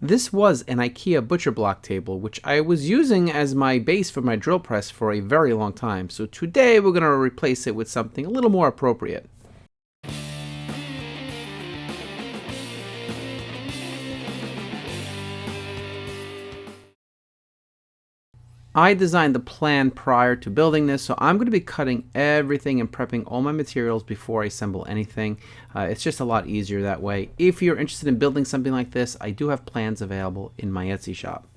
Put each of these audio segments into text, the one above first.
This was an IKEA butcher block table, which I was using as my base for my drill press for a very long time. So today we're going to replace it with something a little more appropriate. I designed the plan prior to building this, so I'm going to be cutting everything and prepping all my materials before I assemble anything. It's just a lot easier that way. If you're interested in building something like this, I do have plans available in my Etsy shop.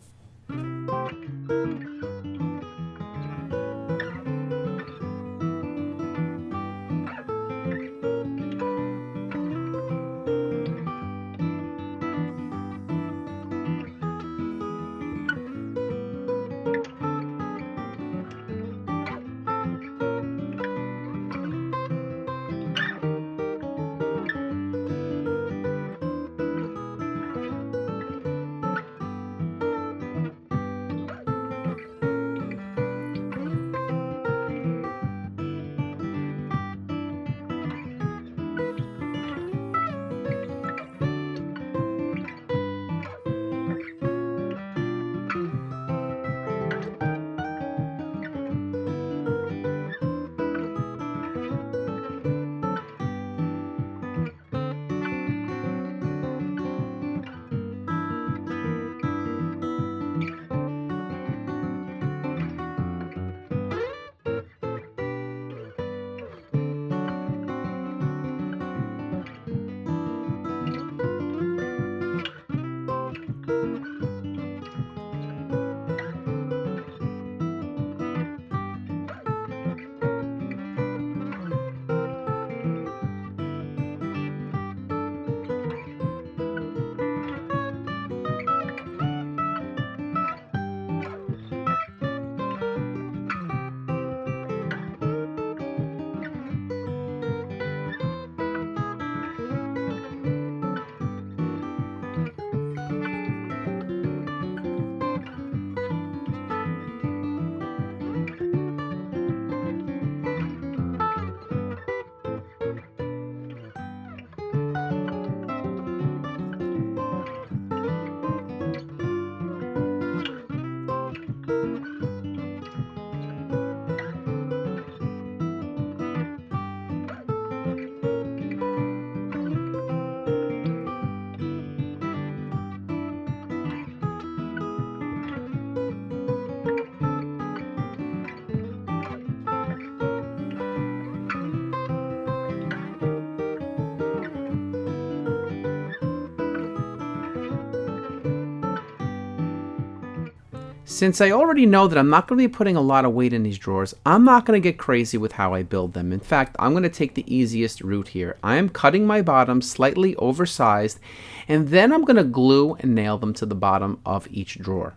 Since I already know that I'm not going to be putting a lot of weight in these drawers, I'm not going to get crazy with how I build them. In fact, I'm going to take the easiest route here. I am cutting my bottoms slightly oversized, and then I'm going to glue and nail them to the bottom of each drawer.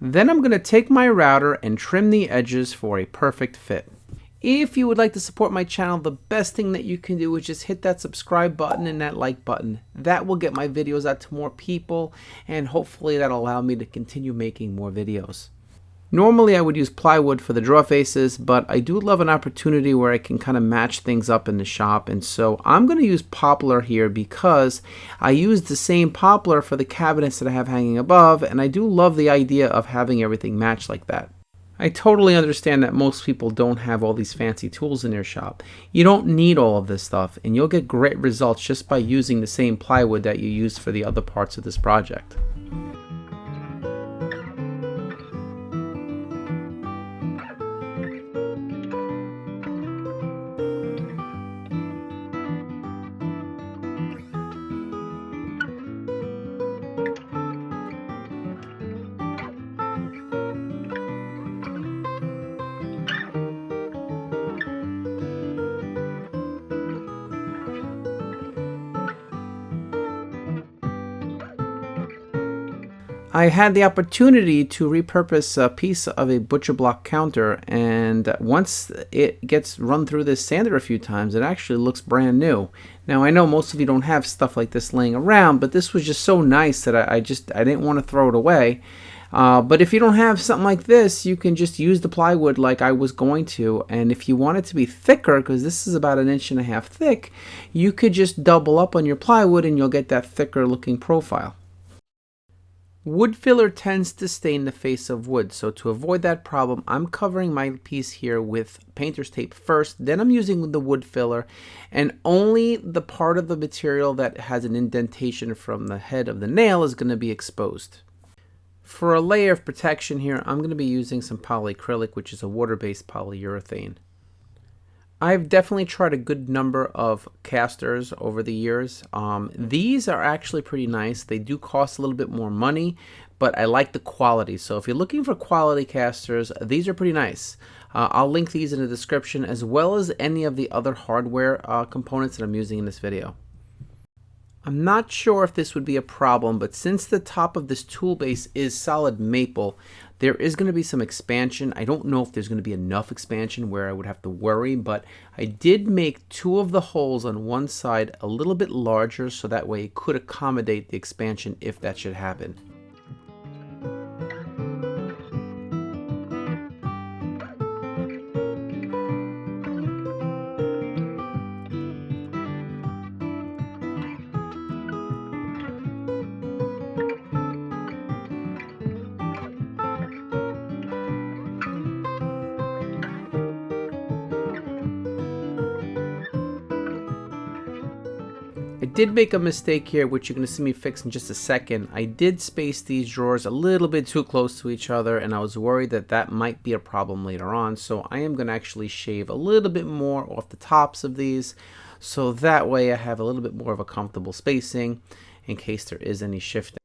Then I'm going to take my router and trim the edges for a perfect fit. If you would like to support my channel, the best thing that you can do is just hit that subscribe button and that like button. That will get my videos out to more people, and hopefully that'll allow me to continue making more videos. Normally I would use plywood for the drawer faces, but I do love an opportunity where I can kind of match things up in the shop, and so I'm going to use poplar here because I use the same poplar for the cabinets that I have hanging above, and I do love the idea of having everything match like that. I totally understand that most people don't have all these fancy tools in their shop. You don't need all of this stuff, and you'll get great results just by using the same plywood that you used for the other parts of this project. I had the opportunity to repurpose a piece of a butcher block counter, and once it gets run through this sander a few times, it actually looks brand new. Now I know most of you don't have stuff like this laying around, but this was just so nice that I didn't want to throw it away. But if you don't have something like this, you can just use the plywood like I was going to, and if you want it to be thicker, because this is about 1.5 inches thick, you could just double up on your plywood and you'll get that thicker looking profile. Wood filler tends to stain the face of wood, so to avoid that problem, I'm covering my piece here with painter's tape first, then I'm using the wood filler, and only the part of the material that has an indentation from the head of the nail is going to be exposed. For a layer of protection here, I'm going to be using some polyacrylic, which is a water-based polyurethane. I've definitely tried a good number of casters over the years. These are actually pretty nice. They do cost a little bit more money, but I like the quality. So if you're looking for quality casters, these are pretty nice. I'll link these in the description, as well as any of the other hardware components that I'm using in this video. I'm not sure if this would be a problem, but since the top of this tool base is solid maple, there is going to be some expansion. I don't know if there's going to be enough expansion where I would have to worry, but I did make 2 of the holes on one side a little bit larger, so that way it could accommodate the expansion if that should happen. I did make a mistake here, which you're going to see me fix in just a second. I did space these drawers a little bit too close to each other, and I was worried that that might be a problem later on. So I am going to actually shave a little bit more off the tops of these, so that way I have a little bit more of a comfortable spacing in case there is any shifting.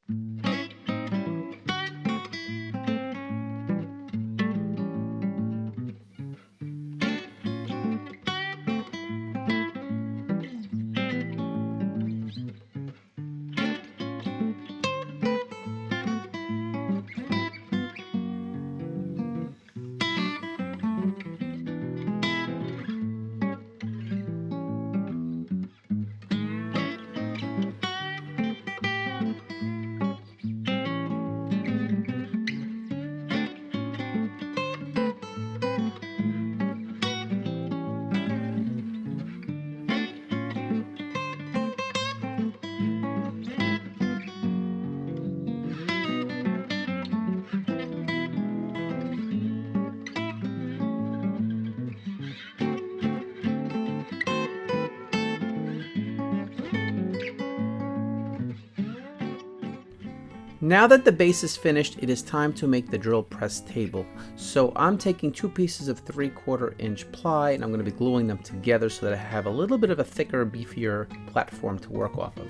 Now that the base is finished, it is time to make the drill press table. So I'm taking 2 pieces of 3/4 inch ply, and I'm going to be gluing them together so that I have a little bit of a thicker, beefier platform to work off of.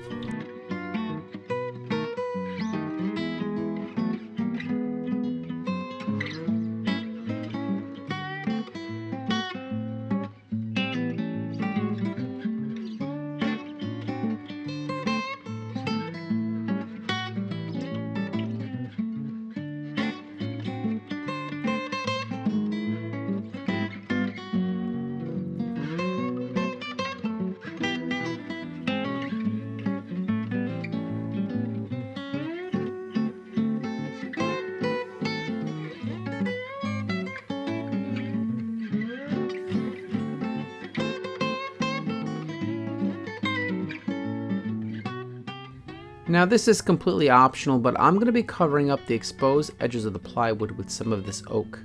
Now this is completely optional, but I'm going to be covering up the exposed edges of the plywood with some of this oak.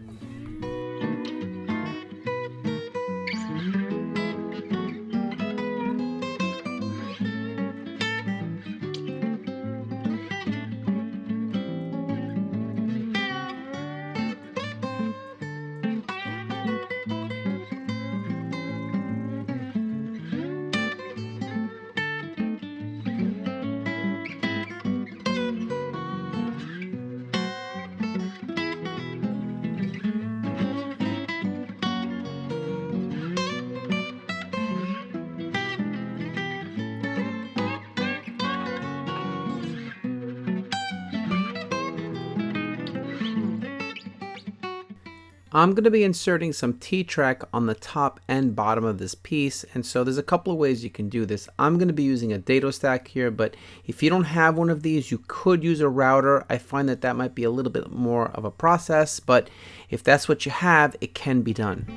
I'm going to be inserting some T-track on the top and bottom of this piece, and so there's a couple of ways you can do this. I'm going to be using a dado stack here, but if you don't have one of these, you could use a router. I find that that might be a little bit more of a process, but if that's what you have, it can be done.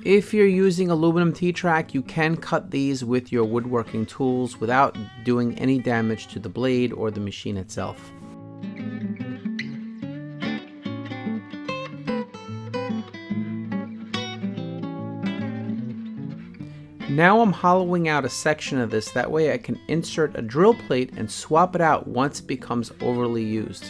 If you're using aluminum T-track, you can cut these with your woodworking tools without doing any damage to the blade or the machine itself. Now I'm hollowing out a section of this, that way I can insert a drill plate and swap it out once it becomes overly used.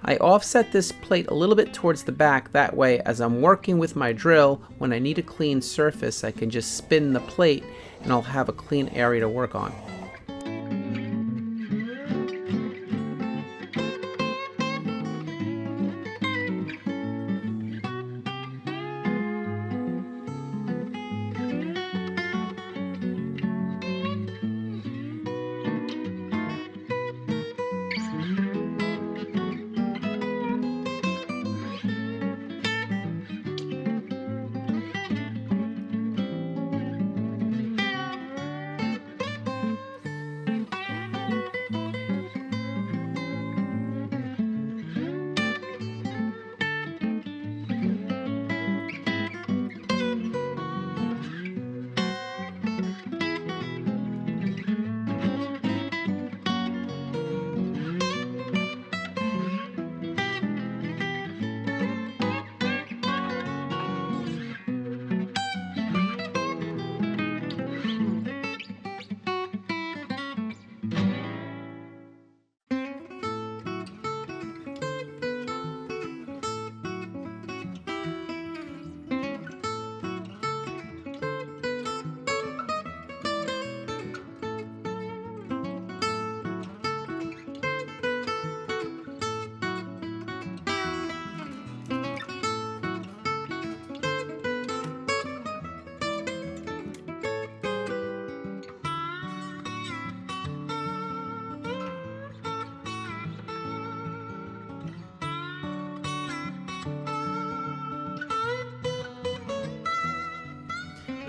I offset this plate a little bit towards the back, that way as I'm working with my drill, when I need a clean surface I can just spin the plate and I'll have a clean area to work on.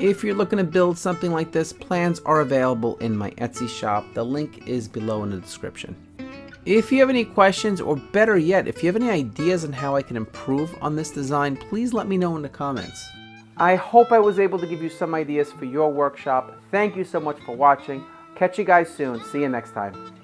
If you're looking to build something like this, plans are available in my Etsy shop. The link is below in the description. If you have any questions, or better yet, if you have any ideas on how I can improve on this design, please let me know in the comments. I hope I was able to give you some ideas for your workshop. Thank you so much for watching. Catch you guys soon. See you next time.